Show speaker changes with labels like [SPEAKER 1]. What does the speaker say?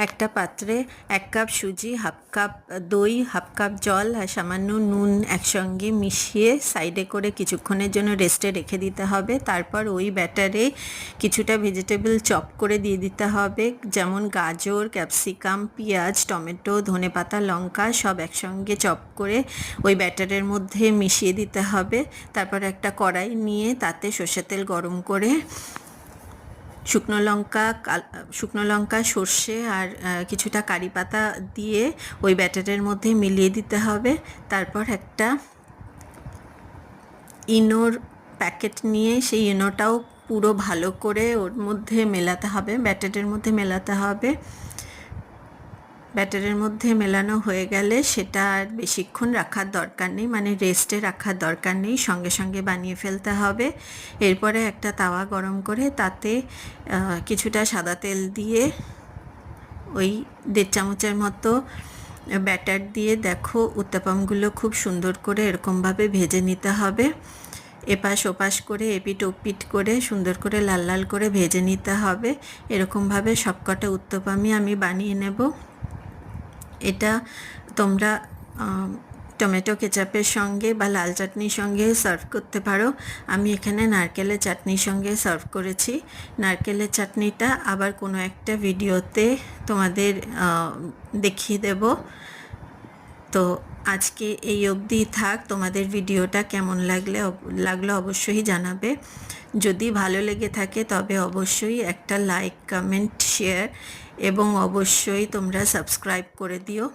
[SPEAKER 1] একটা পাত্রে 1 কাপ সুজি, হাফ কাপ দই, হাফ কাপ জল আর সামান্য নুন একসঙ্গে মিশিয়ে সাইডে করে কিছুক্ষণের জন্য রেস্টে রেখে দিতে হবে। তারপর ওই ব্যাটারে কিছুটা ভেজিটেবল চপ করে দিয়ে দিতে হবে, যেমন গাজর, ক্যাপসিকাম, পেঁয়াজ, টমেটো, ধনেপাতা, লঙ্কা সব একসঙ্গে চপ করে ওই ব্যাটারের মধ্যে মিশিয়ে দিতে হবে। তারপর একটা কড়াই নিয়ে তাতে সর্ষের তেল গরম করে শুকনো লঙ্কা, সর্ষে আর কিছুটা কারি পাতা দিয়ে ওই ব্যাটারের মধ্যে মিলিয়ে দিতে হবে। তারপর একটা ইনোর প্যাকেট নিয়ে সেই ইনোটাও পুরো ভালো করে ওর মধ্যে মেলাতে হবে, ব্যাটারের মধ্যে মেলাতে হবে। ব্যাটারের মধ্যে মেলানো হয়ে গেলে সেটা আর বেশিক্ষণ রাখার দরকার নেই, মানে রেস্টে রাখার দরকার নেই, সঙ্গে সঙ্গে বানিয়ে ফেলতে হবে। এরপরে একটা তাওয়া গরম করে তাতে কিছুটা সাদা তেল দিয়ে ওই 1.5 চামচের মতো ব্যাটার দিয়ে দেখো উত্তাপামগুলো খুব সুন্দর করে এরকমভাবে ভেজে নিতে হবে। এপাশ ওপাশ করে এপিট ওপিট করে সুন্দর করে লাল লাল করে ভেজে নিতে হবে। এরকমভাবে সবকটা উত্তাপামই আমি বানিয়ে নেব। এটা তোমরা টমেটো কেচাপের সঙ্গে বা লাল চাটনির সঙ্গে সার্ভ করতে পারো। আমি এখানে নারকেলের চাটনির সঙ্গে সার্ভ করেছি। নারকেলের চাটনিটা আবার কোনো একটা ভিডিওতে তোমাদের দেখিয়ে দেব। তো আজকে এই অবধি থাক। তোমাদের ভিডিওটা কেমন লাগলো অবশ্যই জানাবে। যদি ভালো লেগে থাকে তবে অবশ্যই একটা লাইক, কমেন্ট, শেয়ার এবং অবশ্যই তোমরা সাবস্ক্রাইব করে দিও।